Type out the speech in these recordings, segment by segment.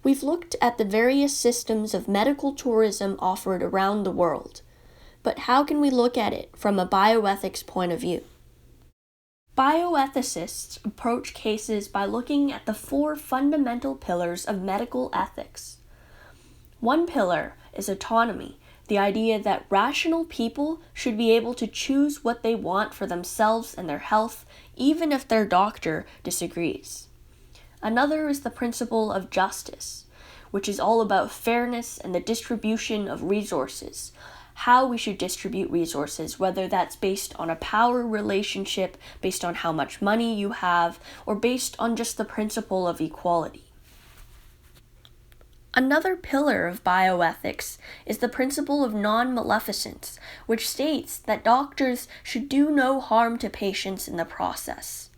We've looked at the various systems of medical tourism offered around the world, but how can we look at it from a bioethics point of view? Bioethicists approach cases by looking at the 4 fundamental pillars of medical ethics. One pillar is autonomy, the idea that rational people should be able to choose what they want for themselves and their health, even if their doctor disagrees. Another is the principle of justice, which is all about fairness and the distribution of resources, how we should distribute resources, whether that's based on a power relationship, based on how much money you have, or based on just the principle of equality. Another pillar of bioethics is the principle of non-maleficence, which states that doctors should do no harm to patients in the process.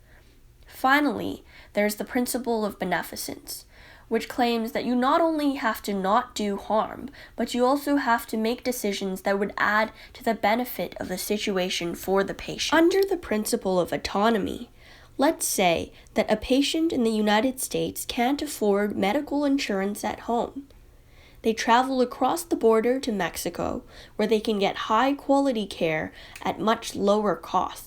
Finally, there's the principle of beneficence, which claims that you not only have to not do harm, but you also have to make decisions that would add to the benefit of the situation for the patient. Under the principle of autonomy, let's say that a patient in the United States can't afford medical insurance at home. They travel across the border to Mexico, where they can get high-quality care at much lower costs.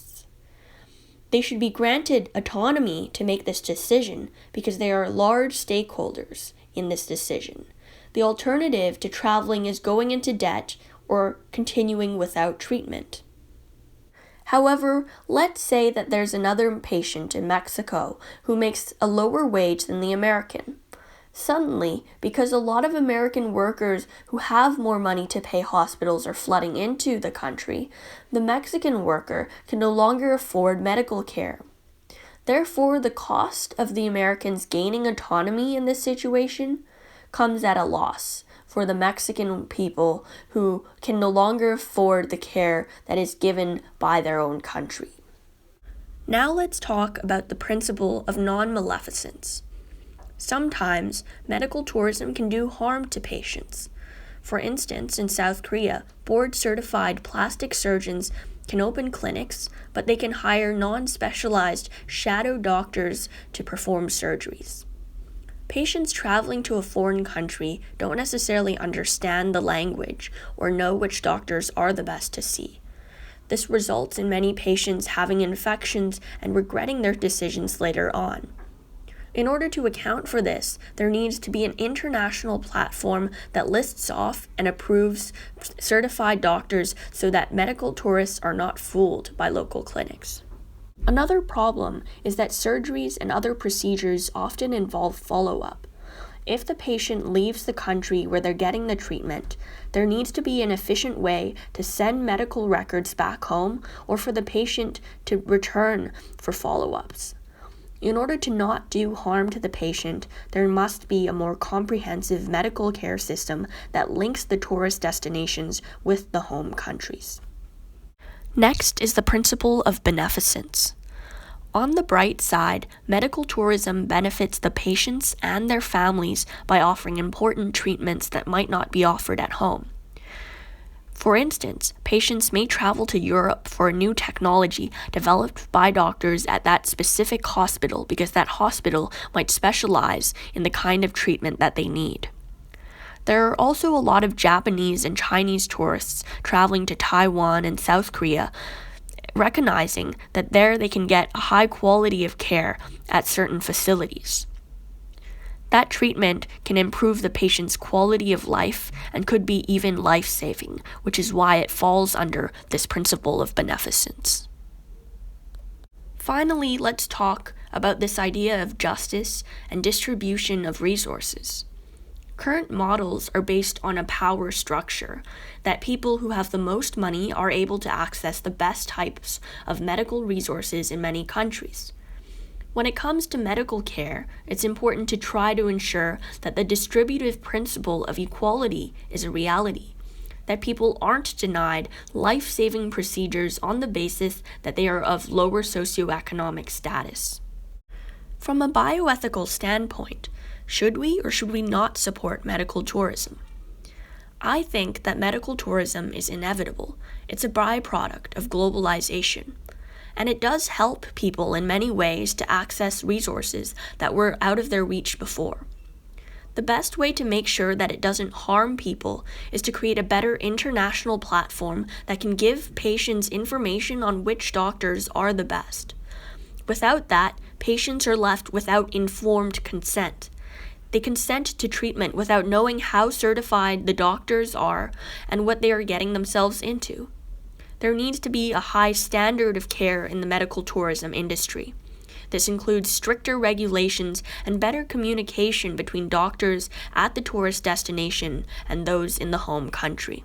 They should be granted autonomy to make this decision because they are large stakeholders in this decision. The alternative to traveling is going into debt or continuing without treatment. However, let's say that there's another patient in Mexico who makes a lower wage than the American. Suddenly, because a lot of American workers who have more money to pay hospitals are flooding into the country, the Mexican worker can no longer afford medical care. Therefore, the cost of the Americans gaining autonomy in this situation comes at a loss for the Mexican people who can no longer afford the care that is given by their own country. Now let's talk about the principle of non-maleficence. Sometimes, medical tourism can do harm to patients. For instance, in South Korea, board-certified plastic surgeons can open clinics, but they can hire non-specialized shadow doctors to perform surgeries. Patients traveling to a foreign country don't necessarily understand the language or know which doctors are the best to see. This results in many patients having infections and regretting their decisions later on. In order to account for this, there needs to be an international platform that lists off and approves certified doctors so that medical tourists are not fooled by local clinics. Another problem is that surgeries and other procedures often involve follow-up. If the patient leaves the country where they're getting the treatment, there needs to be an efficient way to send medical records back home or for the patient to return for follow-ups. In order to not do harm to the patient, there must be a more comprehensive medical care system that links the tourist destinations with the home countries. Next is the principle of beneficence. On the bright side, medical tourism benefits the patients and their families by offering important treatments that might not be offered at home. For instance, patients may travel to Europe for a new technology developed by doctors at that specific hospital because that hospital might specialize in the kind of treatment that they need. There are also a lot of Japanese and Chinese tourists traveling to Taiwan and South Korea, recognizing that there they can get a high quality of care at certain facilities. That treatment can improve the patient's quality of life and could be even life-saving, which is why it falls under this principle of beneficence. Finally, let's talk about this idea of justice and distribution of resources. Current models are based on a power structure, that people who have the most money are able to access the best types of medical resources in many countries. When it comes to medical care, it's important to try to ensure that the distributive principle of equality is a reality, that people aren't denied life-saving procedures on the basis that they are of lower socioeconomic status. From a bioethical standpoint, should we or should we not support medical tourism? I think that medical tourism is inevitable. It's a byproduct of globalization. And it does help people in many ways to access resources that were out of their reach before. The best way to make sure that it doesn't harm people is to create a better international platform that can give patients information on which doctors are the best. Without that, patients are left without informed consent. They consent to treatment without knowing how certified the doctors are and what they are getting themselves into. There needs to be a high standard of care in the medical tourism industry. This includes stricter regulations and better communication between doctors at the tourist destination and those in the home country.